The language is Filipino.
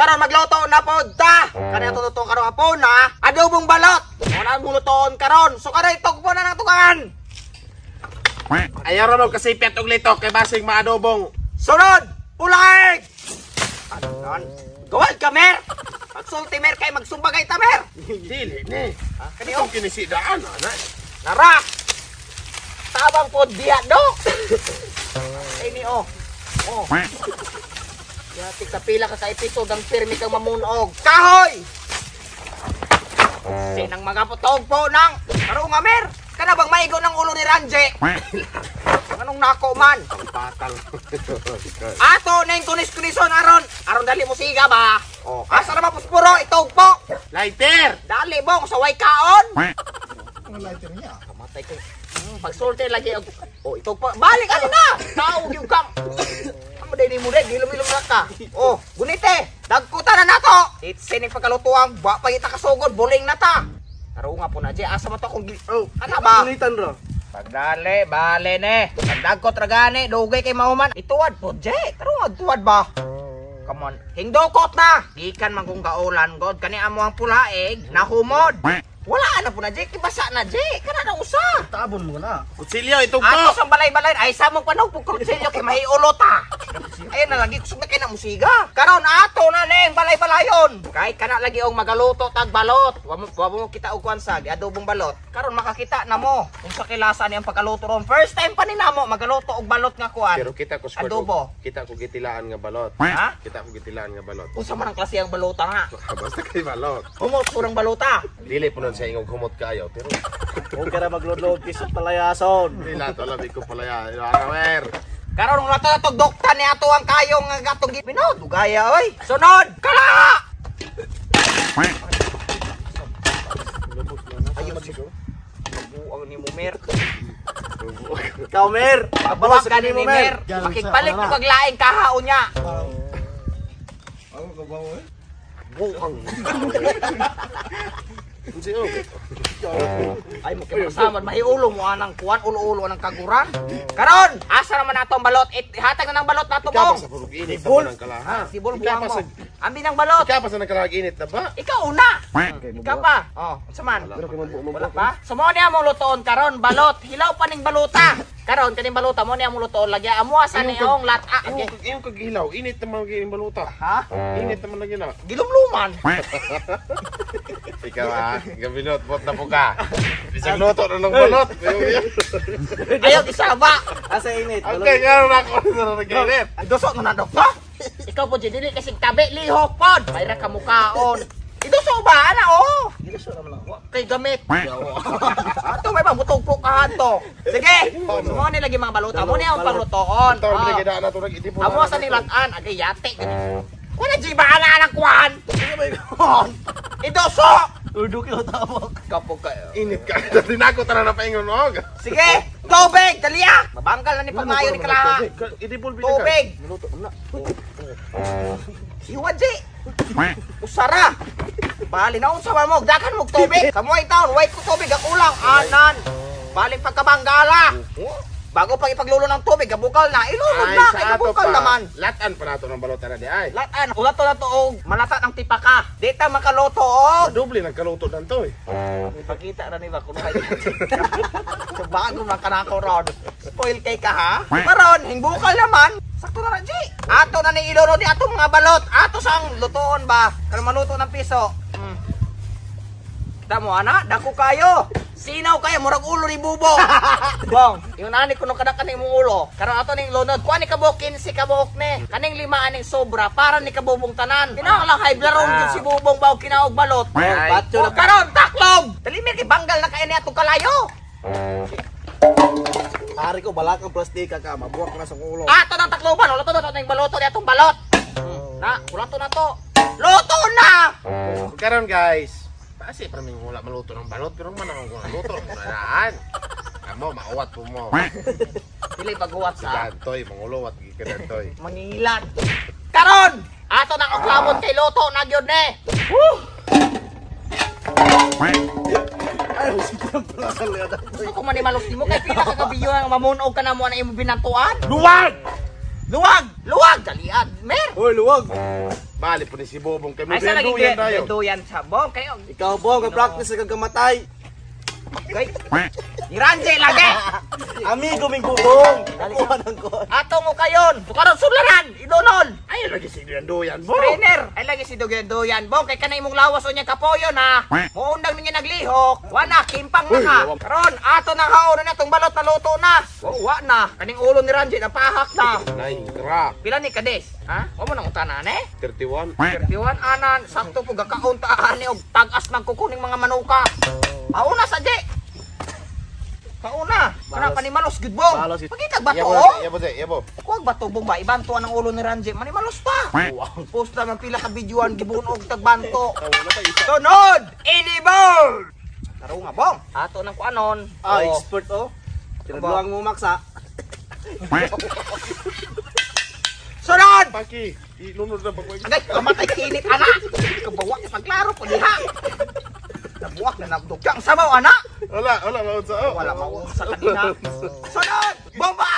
Karon magluto na po ta. Kani tututo karon hapon na adobong balot. Muna muluton karon. So karon itog po na nang tugan. Ayaw ron kasi piyat og litok kay basig maadobong. Sunod, pulag. Anon. Gawal ka mer. Magsulti mer kay magsumbagay ta mer. Dili ni. Kani Kung kinisidaan ana. Nara. Tabang po diya do. Ini oh. Oh. Yati kapila ka sa episode ang pirmi kang mamunog. Kahoy! Sinang magaputog po nang karo nga mer. Kana bang maigo ng ulo ni Ranje? Anong nako man? Patal. Ato neng kunis-kunison aron. Aron dali mo siga ba? Oh, asa na mapuspuro itog po. Lighter. Dali bong sa way kaon. Ang lighter niya. Kamatay ko. Pagsulti lagi og oh itog po. Balik ano na. Tao gyud kang. Amo dai mo dai dilum-ilum na ka. Oh, gunite. Dagkuta na nato. It's sining pagkalutuang ba pa kita kasugod buling na ta. Karo nga po na di asa mo to kung oh, ana ba? Kulitan ro. Pagdali, bale ne. Pagdagkot ragani, dugay kay mahuman. Ituwad po, Jay. Pero tuwad ba? Come on. Hingdokot na. Gikan man kung kaulan, God. Kani amo ang pulaig, nahumod. Wala na po na, Jay. Kibasa na, Jay. Kana na usa. Tabon mo na. Kutsilyo itong Ato po. sa balay-balay. Ay, samong panog po kutsilyo kay mahiulot ha. Ayun na lagi, kusog na kayo na musiga. Karon ato na neng balay-balayon. Kahit kana lagi og magaluto tag balot. Wa mo kita og kwansag, adobong balot. Karon makakita na mo kung sa kilasan niyang pagkaluto ron. First time pa ni namo magaluto og balot nga kuan. Pero kita ko squad. Adobo. Kita ko gitilaan nga balot. Ha? Kita ko gitilaan nga balot. Unsa man ang klase ang balota nga? Basta kay balot. Humot kurang balota. Dili po nun sa ingog humot kayo pero Huwag ka na maglulog kisot palayason. nila to labi ko pala ya. Arawer. Karon nga to dokta ni ato ang kayong nga gatong gipinod. Dugaya oy. Sunod. Kala! Ayo magsigo. Buang ni Mumer. Ikaw, Mer. Kabalak ka ni Mumer. Makikbalik ni paglaing kahaon niya. Ako ka ba mo eh? Buang. Unsi og. Ay mo kay masamad mahiulo mo anang kuan ulo-ulo anang kaguran. Karon, asa naman nato ang balot? Hatag na ng balot nato Ikaw mo. pa sa purog init na ng kalaha. Si Bol Ikaw buang pa mo. sa Ambi ng balot. Ikaw pa sa nagkalaha init na ba? Ikaw una. Ikaw pa. Oh, unsa man? Wala pa? Sumo niya mo lutoon karon balot. Hilaw pa ning balota. Karon kaning balota mo niya mo lutoon lagi amo asa ni ong lata. Iyong kagilaw, init naman ang baluta. Ha? Init naman lagi na. Gilumluman. Ikaw gabilot, bot na po ka. Bisag luto na ng balot. Ayaw isaba. Asa init. Okay, karon ako na nag-init. Dosok na dokta. Ikaw po dili kasi tabi lihok pod. Mayra ka mukaon. Idosok ba ana oh? Ginuso naman ako. Kay gamit. Ato may pamutog po ka to. Sige. Sumo ni lagi mga balota mo niya ang panglutoon. Ito, binigyan na ito nag-itipon. Amo sa nilang-an, agay yate gani. Wala di ba ana anak kwan? Idoso. Urdo kilo tawag. Kapog kayo. Init ka. Dinako tara na paingon og. Sige, tubig, daliya. Mabanggal na ni pamayo ni kalaha. Itipon Tubig. Minuto na. Iwan di. Usara. Bali na unsa man mo, dakan mo tubig. Kamoy taon, wait ko tubig ang ulang anan. Baling pagkabanggala. Bago pag ipaglulo ng tubig, gabukal na. Ilunod na, kay gabukal naman. Latan pa nato ng balot na di ay. Latan, ulato na to og malata ng tipaka. Dita makaluto og. Doble nagkaluto dan to eh. Ipakita na nila kung may so, bago man ka na ako ron. Spoil kay ka ha? Karon, hingbukal naman. Sakto na G. Ato na ni ilunod ni ato mga balot. Ato sang lutoon ba? Karon maluto ng piso. Damo ana, dako kayo. Sinaw kayo, murag ulo ni Bubong. Bong, yung nani kuno kada kaning mong ulo. Karon ato ning lunod, kuha ni kabuk 15 kabuk ni. Kaning 5 aning sobra para ni kabubong tanan. Tinawag lang high blarong gyud si Bubong baw kinaog balot. Ay. Patyo na karon taklog. Talimir kay banggal na kay ni atong kalayo. Hari ko balakang plastika ka, mabuwak na sa ulo. Ato nang takloban, wala to na ning baloto ni atong balot. Na, wala to na to. Luto na. Karon guys. Kasi para may wala maluto ng balot pero man ang luto ng balaan. Amo mauwat po mo. Dili pagguwat sa Dantoy, mangulowat gikanantoy. mangilan. Karon, ato nang oglamon kay luto na gyud ni. Ay, sige ang plasal yan. Gusto ko man ni malos mo kay pila ka kabiyo nga mamunog ka na mo na imong binantuan. Duwag! Luwag! Luwag! Dalian! Mer! Hoy, luwag. Bali po ni si Bobong kay mo Ay, sa lagi duyan tayo. duyan sa bong. Kayo, Ikaw, Bong, ka-practice ka kagamatay. kay, ni Ranjay lagi! Amigo ming bubong. Kuha ng kon. Ato mo kayon! Tukaron sularan! Idunol! Ay, lagi si duyan Bong. Trainer! Ay lagi si duyan bong. Kay kanay mong lawas o niya kapoyo na. Muundang ninyo naglihok. Wana, kimpang na ka. Karon, ato na haon na itong balot na luto na. Wa na. Kaning ulo ni Ranjay napahak na. Nay, gra. Pila ni Kades? Ha? O mo nang utanan eh? 31. 31 anan, sakto po gakauntaan ni og tagas nagkukuning mga manuka. Pauna sa di. Pauna. Kana panimalos gud bong. Malos gid. Pagitag bato. Yabo, yabo. Kuwag bato bong ba ibantuan ang ulo ni Ranjay. Manimalos pa. Post naman pila ka videoan gibunog tagbanto. Sunod, inibol. Taro nga bong. Ato nang kuanon. Ah, Oo. expert oh. Tinagluwang mo maksa. Sunod. Paki, ilunod na pagwag. Agay, kamatay kinit, anak! Kabawak, paglaro po diha! Nabuwak na nagdugyang sabaw, anak! Wala, maunsa. Wala mawag sa kanina. Sunod! Bomba!